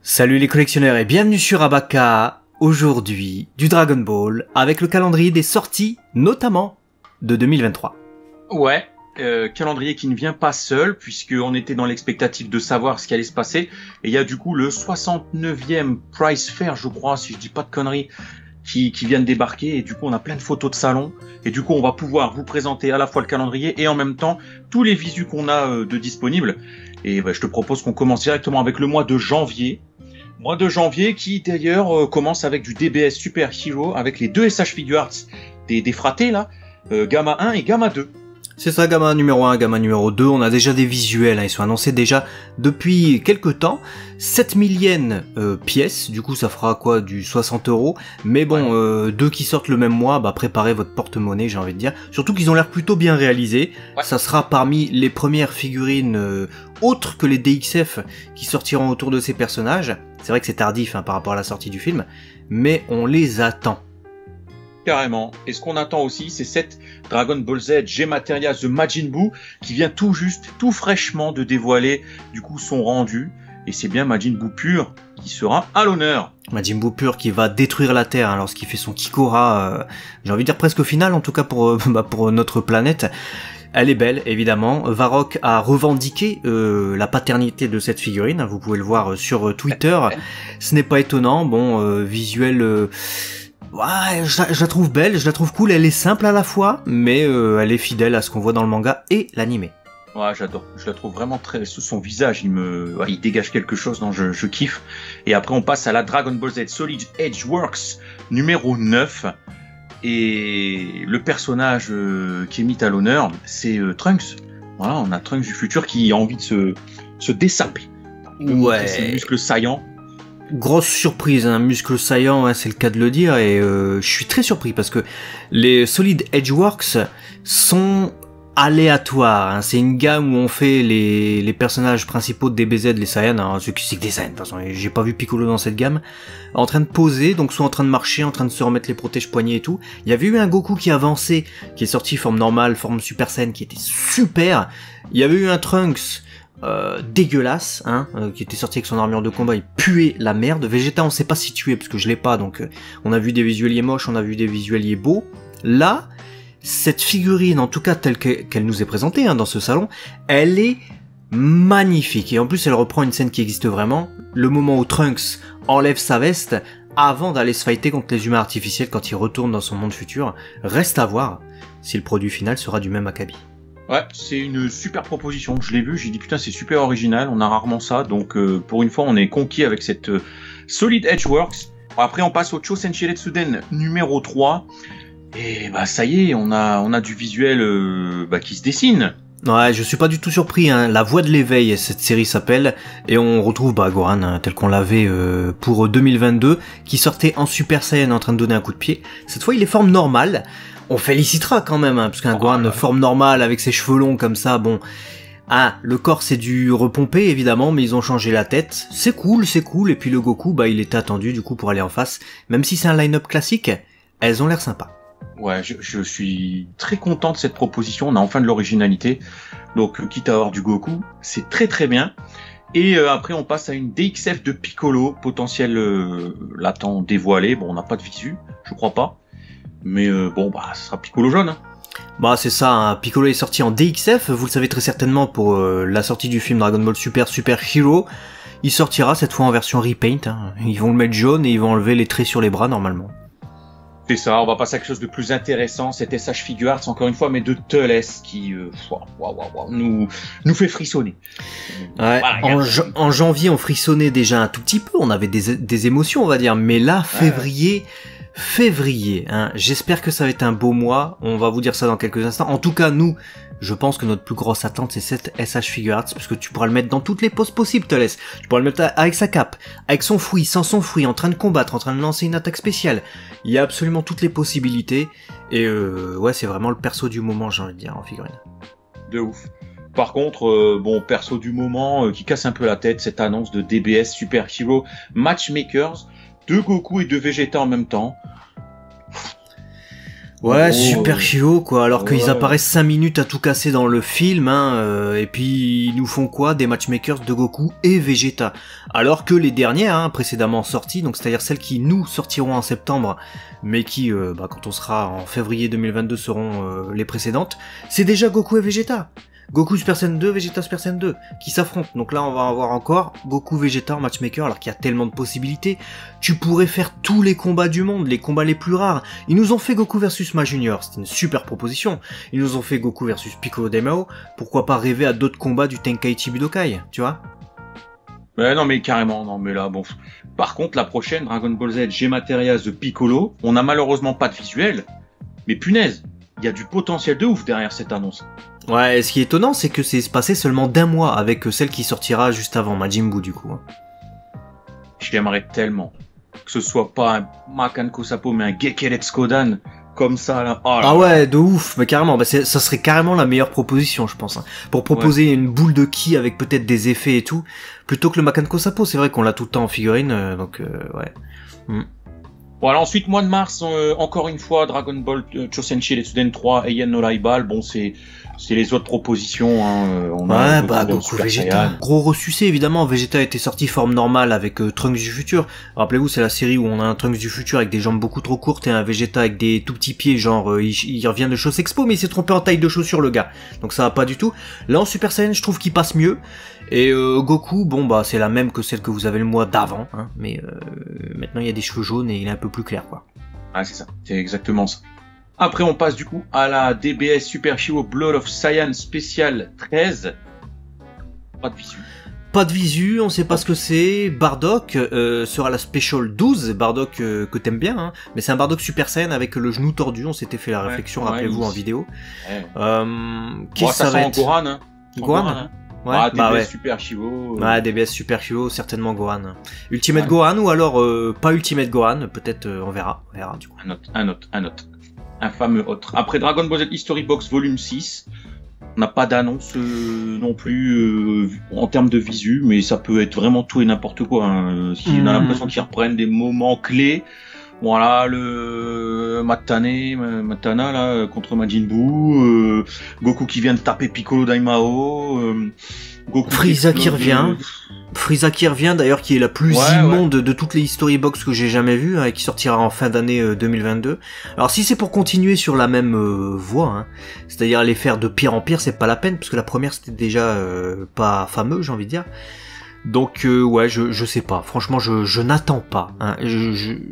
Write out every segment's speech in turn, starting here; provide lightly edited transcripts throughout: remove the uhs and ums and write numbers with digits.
Salut les collectionneurs et bienvenue sur Abaka. Aujourd'hui, du Dragon Ball avec le calendrier des sorties, notamment de 2023. Ouais, calendrier qui ne vient pas seul, puisqu'on était dans l'expectative de savoir ce qui allait se passer. Et il y a du coup le 69e Price Fair, je crois, si je dis pas de conneries, qui vient de débarquer. Et du coup, on a plein de photos de salon. Et du coup, on va pouvoir vous présenter à la fois le calendrier et en même temps tous les visus qu'on a de disponibles. Et je te propose qu'on commence directement avec le mois de janvier. Mois de janvier qui d'ailleurs commence avec du DBS Super Hero avec les deux SH Figuarts des fratés là, Gamma 1 et Gamma 2. C'est ça, Gamma numéro 1, Gamma numéro 2, on a déjà des visuels, ils sont annoncés déjà depuis quelques temps. 7000 yens pièces, du coup ça fera quoi, du 60 €, mais bon, deux qui sortent le même mois, préparez votre porte-monnaie, j'ai envie de dire. Surtout qu'ils ont l'air plutôt bien réalisés, ça sera parmi les premières figurines autres que les DXF qui sortiront autour de ces personnages. C'est vrai que c'est tardif par rapport à la sortie du film, mais on les attend. Carrément. Et ce qu'on attend aussi, c'est cette Dragon Ball Z G-Materia The Majin Buu qui vient tout juste, tout fraîchement de dévoiler du coup son rendu. Et c'est bien Majin Buu pur qui sera à l'honneur. Majin Buu pur qui va détruire la Terre lorsqu'il fait son Kikora, j'ai envie de dire presque final en tout cas pour notre planète. Elle est belle, évidemment. Varrock a revendiqué la paternité de cette figurine. Vous pouvez le voir sur Twitter. Ce n'est pas étonnant. Bon, visuel... Ouais, je la trouve belle, je la trouve cool. Elle est simple à la fois, mais elle est fidèle à ce qu'on voit dans le manga et l'animé. Ouais, j'adore. Je la trouve vraiment très... Son visage, il dégage quelque chose dont je kiffe. Et après, on passe à la Dragon Ball Z Solid Edge Works numéro 9. Et le personnage qui est mis à l'honneur, c'est Trunks. Voilà, on a Trunks du futur qui a envie de se dessaper. Ouais. Ses muscles saillants. Grosse surprise, muscle saillant, c'est le cas de le dire, et je suis très surpris parce que les Solid Edgeworks sont aléatoires. C'est une gamme où on fait les personnages principaux de DBZ, les Saiyans, ceux qui c'est que des Saiyans, de toute façon, j'ai pas vu Piccolo dans cette gamme, en train de poser, donc soit en train de marcher, en train de se remettre les protèges poignets et tout. Il y avait eu un Goku qui avançait, qui est sorti forme normale, forme Super Saiyan, qui était super. Il y avait eu un Trunks dégueulasse, qui était sorti avec son armure de combat, il puait la merde. Vegeta on sait pas situer parce que je l'ai pas, donc on a vu des visueliers moches, on a vu des visueliers beaux. Là, cette figurine, en tout cas telle qu'elle nous est présentée dans ce salon, elle est magnifique, et en plus elle reprend une scène qui existe vraiment, le moment où Trunks enlève sa veste avant d'aller se fighter contre les humains artificiels quand il retourne dans son monde futur. Reste à voir si le produit final sera du même acabit. Ouais, c'est une super proposition. Je l'ai vu, j'ai dit putain c'est super original, on a rarement ça, donc pour une fois on est conquis avec cette Solid Edgeworks. Après on passe au Chosen Shiretsuden numéro 3, et ça y est, on a du visuel qui se dessine. Ouais, je suis pas du tout surpris, La Voix de l'éveil, cette série s'appelle, et on retrouve Gohan tel qu'on l'avait pour 2022, qui sortait en Super Saiyan en train de donner un coup de pied. Cette fois il est forme normale. On félicitera quand même, parce qu'un Gohan forme normale avec ses cheveux longs comme ça, bon... le corps c'est du repompé évidemment, mais ils ont changé la tête. C'est cool, et puis le Goku, il était attendu du coup pour aller en face. Même si c'est un line-up classique, elles ont l'air sympas. Ouais, je suis très content de cette proposition, on a enfin de l'originalité. Donc quitte à avoir du Goku, c'est très très bien. Et après on passe à une DXF de Piccolo, potentiel latent dévoilé. Bon, on n'a pas de visu, je crois pas. Mais ce sera Piccolo jaune. C'est ça, Piccolo est sorti en DXF, vous le savez très certainement pour la sortie du film Dragon Ball Super Hero. Il sortira cette fois en version repaint, Ils vont le mettre jaune et ils vont enlever les traits sur les bras normalement. C'est ça, on va passer à quelque chose de plus intéressant, cet SH Figuarts encore une fois, mais de Teles qui nous fait frissonner. Ouais, en janvier on frissonnait déjà un tout petit peu, on avait des émotions on va dire, mais là février, j'espère que ça va être un beau mois, on va vous dire ça dans quelques instants. En tout cas nous, je pense que notre plus grosse attente c'est cette SH Figuarts, parce que tu pourras le mettre dans toutes les poses possibles Teles. Tu pourras le mettre avec sa cape, avec son fruit, sans son fruit, en train de combattre, en train de lancer une attaque spéciale. Il y a absolument toutes les possibilités, et c'est vraiment le perso du moment, j'ai envie de dire, en figurine. De ouf. Par contre, perso du moment qui casse un peu la tête, cette annonce de DBS Super Hero Matchmakers, de Goku et de Vegeta en même temps. Ouais, super chiot, quoi, alors qu'ils apparaissent 5 minutes à tout casser dans le film, et puis ils nous font quoi? Des matchmakers de Goku et Vegeta. Alors que les dernières, précédemment sorties, donc c'est-à-dire celles qui nous sortiront en septembre, mais qui, quand on sera en février 2022, seront les précédentes, c'est déjà Goku et Vegeta. Goku Super Saiyan 2, Vegeta Super Saiyan 2, qui s'affrontent. Donc là, on va avoir encore Goku Vegeta en matchmaker, alors qu'il y a tellement de possibilités. Tu pourrais faire tous les combats du monde, les combats les plus rares. Ils nous ont fait Goku versus Ma Junior, c'était une super proposition. Ils nous ont fait Goku versus Piccolo Daimao. Pourquoi pas rêver à d'autres combats du Tenkaichi Budokai, tu vois? Non mais carrément, non mais là bon. Par contre, la prochaine, Dragon Ball Z G-Materials de Piccolo, on n'a malheureusement pas de visuel, mais punaise, il y a du potentiel de ouf derrière cette annonce. Ouais, et ce qui est étonnant, c'est que c'est passé seulement d'un mois avec celle qui sortira juste avant, Majin Buu, du coup. J'aimerais tellement que ce soit pas un Makan Kosapo, mais un Gekeretsu Kodan, comme ça, là. Oh, là. Ah ouais, de ouf, mais carrément, ça serait carrément la meilleure proposition, je pense. Pour proposer une boule de ki avec peut-être des effets et tout, plutôt que le Makan Kosapo, c'est vrai qu'on l'a tout le temps en figurine, donc ouais. Voilà, ensuite, mois de mars, encore une fois, Dragon Ball Chosenshi Retsuden 3, Eien no Raibal, bon, c'est les autres propositions, on a Goku Vegeta. Gros ressucé, évidemment, Vegeta était sorti forme normale avec Trunks du futur. Rappelez-vous, c'est la série où on a un Trunks du futur avec des jambes beaucoup trop courtes et un Vegeta avec des tout petits pieds, genre, il revient de Shows Expo, mais il s'est trompé en taille de chaussure, le gars. Donc ça va pas du tout. Là, en Super Saiyan, je trouve qu'il passe mieux. Et Goku, bon bah c'est la même que celle que vous avez le mois d'avant, mais maintenant il y a des cheveux jaunes et il est un peu plus clair, quoi. Ah c'est ça, c'est exactement ça. Après on passe du coup à la DBS Super Shio Blood of Saiyan Spécial 13. Pas de visu. Pas de visu, on sait pas ce que c'est. Bardock sera la Special 12, Bardock que t'aimes bien, mais c'est un Bardock Super Saiyan avec le genou tordu, on s'était fait la réflexion, rappelez-vous, en vidéo. Qu'est-ce que ça va être Gohan, Gohan. Ouais, DBS Super Shio. Ouais, DBS Super Shio, certainement Gohan. Ultimate Gohan ou alors pas Ultimate Gohan, peut-être on verra du coup. Un autre. Un fameux autre. Après Dragon Ball Z History Box Volume 6, on n'a pas d'annonce non plus en termes de visu, mais ça peut être vraiment tout et n'importe quoi. Si on a l'impression qu'ils reprennent des moments clés. Voilà, le Matana là contre Majin Buu, Goku qui vient de taper Piccolo Daimao, Goku Frieza qui revient d'ailleurs, qui est la plus immonde de toutes les History Box que j'ai jamais vues, et qui sortira en fin d'année 2022. Alors si c'est pour continuer sur la même voie, c'est-à-dire les faire de pire en pire, c'est pas la peine, parce que la première c'était déjà pas fameux, j'ai envie de dire. Donc je sais pas, franchement je n'attends pas.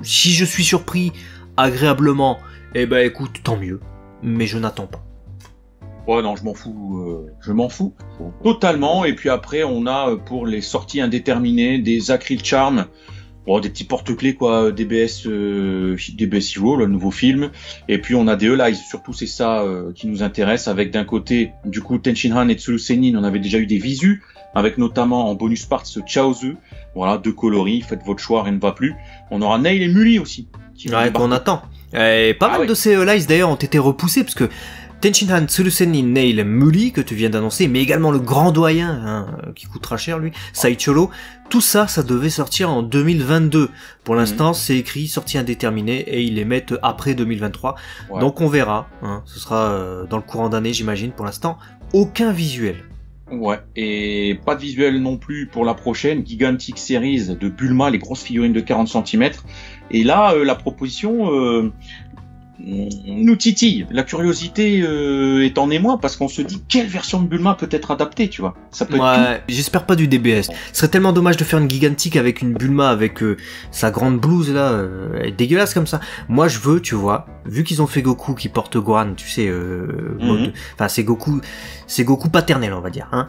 Si je suis surpris agréablement, écoute, tant mieux, mais je n'attends pas. Ouais non, je m'en fous totalement. Et puis après on a pour les sorties indéterminées des Acryl Charm, des petits porte-clés quoi, DBS Hero, le nouveau film. Et puis on a des Elize, surtout c'est ça qui nous intéresse, avec d'un côté du coup Tenshinhan et Tsuru Senin, on avait déjà eu des visus, avec notamment en bonus parts ce Chaozu, voilà, 2 coloris, faites votre choix, rien ne va plus. On aura Nail et Muli aussi. Qu'on attend. Pas mal de ces Elize d'ailleurs ont été repoussés, parce que Tenshinhan, Tsuru Senin, Nail, Muli, que tu viens d'annoncer, mais également le grand doyen, qui coûtera cher lui, Saicholo, tout ça, ça devait sortir en 2022. Pour l'instant, c'est écrit sortie indéterminée, et ils les mettent après 2023. Ouais. Donc on verra, ce sera dans le courant d'année j'imagine. Pour l'instant, aucun visuel. Ouais, et pas de visuel non plus pour la prochaine Gigantic Series de Bulma, les grosses figurines de 40 cm. Et là, la proposition nous titille. La curiosité est en émoi, parce qu'on se dit quelle version de Bulma peut être adaptée, tu vois. Ça peut être tout. J'espère pas du DBS. Ce serait tellement dommage de faire une Gigantic avec une Bulma avec sa grande blouse là, dégueulasse comme ça. Moi je veux, tu vois, vu qu'ils ont fait Goku qui porte Gohan, tu sais, enfin c'est Goku paternel on va dire.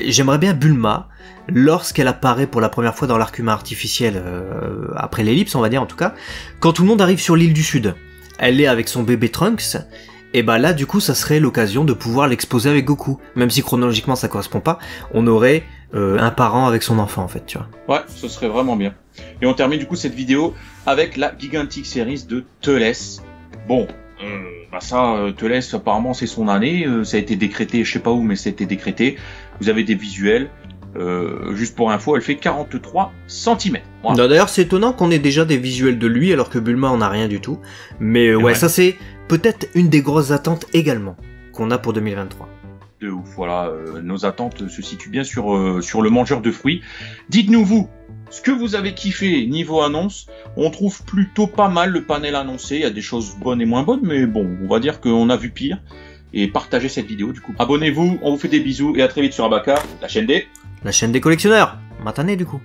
J'aimerais bien Bulma lorsqu'elle apparaît pour la première fois dans l'Arcuma artificiel après l'ellipse on va dire en tout cas, quand tout le monde arrive sur l'île du Sud. Elle est avec son bébé Trunks, et là du coup ça serait l'occasion de pouvoir l'exposer avec Goku, même si chronologiquement ça correspond pas, on aurait un parent avec son enfant en fait, tu vois. Ouais, ce serait vraiment bien. Et on termine du coup cette vidéo avec la Gigantic Series de Teles. Bon, Teles apparemment c'est son année, ça a été décrété, je sais pas où mais ça a été décrété, vous avez des visuels. Juste pour info, elle fait 43 cm. Voilà. D'ailleurs, c'est étonnant qu'on ait déjà des visuels de lui alors que Bulma en a rien du tout. Mais ça c'est peut-être une des grosses attentes également qu'on a pour 2023. De ouf, voilà, nos attentes se situent bien sur le mangeur de fruits. Dites-nous vous, ce que vous avez kiffé niveau annonce. On trouve plutôt pas mal le panel annoncé, il y a des choses bonnes et moins bonnes, mais bon, on va dire qu'on a vu pire. Et partagez cette vidéo du coup. Abonnez-vous, on vous fait des bisous et à très vite sur Abacar, la chaîne des collectionneurs, matané du coup.